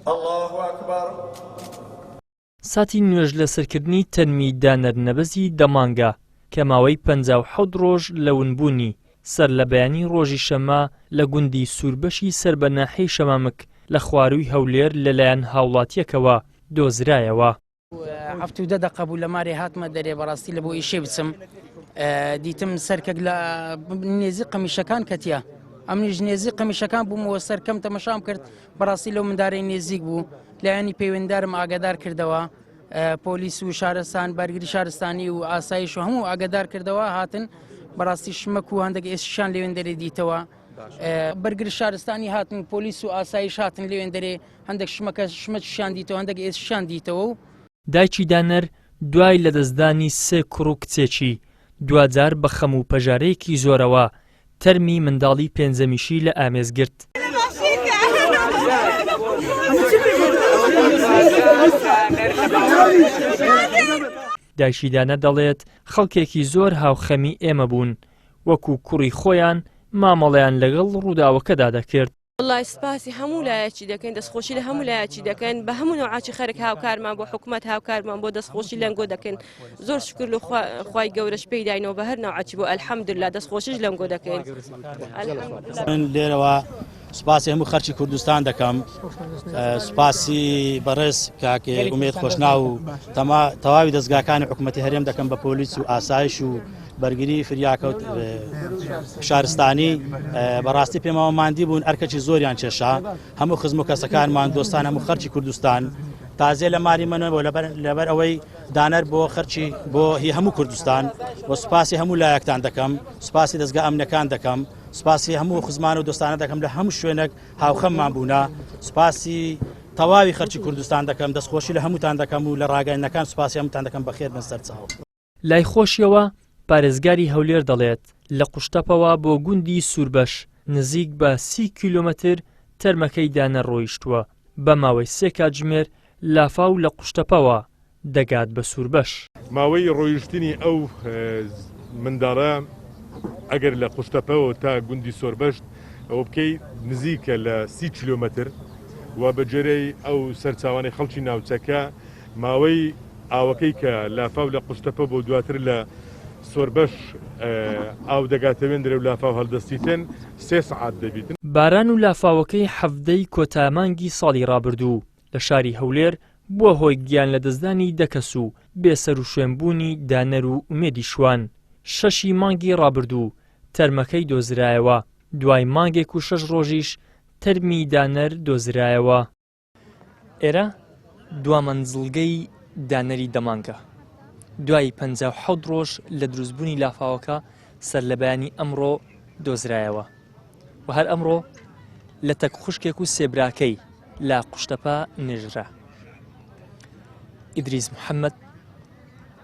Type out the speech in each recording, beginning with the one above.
الله أكبر. ساتی نوێژ لە سەرکردنی تەنمی دانەر نەبەزی دەمانگە کە ماوەی 57 ڕۆژ لەونبوونی سەر لە بەیانی ڕۆژی شەمە لە گوندی سووربەشی سەربەناحەی شەمامک لە خوارووی هەولێر لەلایەن هاوڵاتیەکەوە دۆزرایەوە. هەفتو دە دقە بوو لە مارێ هاتمە دەرێ بەڕاستی لە بۆ ئیشێ بچم دیتم سەرکەک لە نێزی قەمیشەکان کەتیە ئەمنیش نێزی قەمیشەکان بوومەوە سەرکەم تەمەشام کرد بەڕاستی لەو مندارەی نێزیک بوو لایەنی پەیوەنددارم ئاگادار کردەوە پۆلیس و شارستان بەرگری شارستانی و ئاسایش و هەموو ئاگادار کردەوە هاتن بەڕاستی شمەک و هەندێک ئێسشان لێوێن دەرێ دیتەوە بەرگری شارستانی هاتن پۆلیس و ئاسایش هاتن لێوێن دەرێ هەندێک شمەشیان دیتەوە هەندێک ئێسشان دیتەوە و دایکی دانەر دوای لەدەستدانی 3 کوڕ و کچێکی دوجار بە خەم و پەژارەیەکی زۆرەوە تەرمی منداڵی پێنجەمیشی لە ئامێزگرت. دایکی دانە دەڵێت خەڵکێکی زۆر هاوخەمی ئێمە بوون وەکو کوڕی خۆیان مامەڵەیان لەگەڵ ڕووداوەکەدا دەکرد. والله سپاسی هەموو لایەکی دەکەین دەستخۆشی لە هەموو لایەکی دەکەین بە هەموو نەوعاتی خەرک هاوکارمان بۆ حکوومەت هاوکارمان بۆ دەستخۆشی لەنگۆ دەکەین زۆر شکر لە خوای گەورەش پێی داینەوە بە هەر نەوعاتی بۆ ئەلحەمدوللا دەستخۆشیش لەنگۆ دەکەین. من لێرەوە سپاسی هەموو خەرکی کوردستان دەکەم سپاسی بەڕێز کاکێ ئومێد خۆشنا و تەواوی دەستگاکانی حکوومەتی هەرێم دەکەم بە پۆلیس و ئاسایش و بەرگری فریاکەوت شارستانی بەڕاستی پێماوە ماندی بوون ئەرکەی زۆریان کێشا هەموو خزم و کەسەکانمان دۆستان هەموو خەرکی کوردستان تازێ لە ماری منەوە لەبەر ئەوەی دانەر بۆ خەرکی بۆ هی هەموو کوردستان بۆ سپاسی هەموو لایەکتان دەکەم سپاسی دەستگا ئەمنەکان دەکەم سپاسی هەموو خزمان و دۆستانە دەکەم لە هەموو شوێنێک هاوخەممان بوونا سپاسی تەواوی خەرکی کوردستان دەکەم دەستخۆشی لە هەمووتان دەکەم و لە ڕاگەیەنەکان سپاسی هەمووتان دەکەم بەخێر بن سەرچاو. لای خۆشیەوە پارێزگاری هەولێر دەڵێت لە قوشتەپەوە بۆ گوندی سووربەش نزیک بە 30 کیلۆمەتر تەرمەکەی دانە ڕۆیشتووە بە ماوەی 3 کاتژمێر لافاو لە قوشتەپەوە دەگات بە سووربەش. ماوەی ڕۆیشتنی ئەو منداڵە ئەگەر لە قوشتەپەوە تا گوندی سۆربەشت ئەوە بکەی نزیکە لە 30 کیلۆمەتر و بەجێرەی ئەو سەرچاوانی خەڵکی ناوچەکە ماوەی ئاوەکەی کە لافاو لە قوشتەپە بۆ دواتر لە سۆربەش ئاو دەگاتەوێن درێ و لافاو هەڵدەستیتن 3 سەعات دەبیتن. باران و لافاوەکەی هەفتەی کۆتامانگی ساڵی ڕابردوو لە شاری هەولێر بووە هۆی گیان لە دەستدانی دەکەس و بێسەر و شوێنبوونی دانەر و ئومێدی شوان. 6 مانگی ڕابردوو تەرمەکەی دۆزرایەوە دوای مانگێک و 6 ڕۆژیش تەرمی دانەر دۆزرایەوە. ئێرە دوامەنزڵگەی دانەری دەمانگە دوای 57 ڕۆژ لە دروستبوونی لافاوەکە سەر لە بەیانی ئەمڕۆ دۆزرایەوە و هەر ئەمڕۆ لە تەک خوشکێک و سێبراکەی لە قوشتەپە نێژرا. ئیدریس محەممەد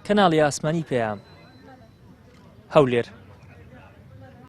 کەناڵی ئاسمانی پێیام هەولێر.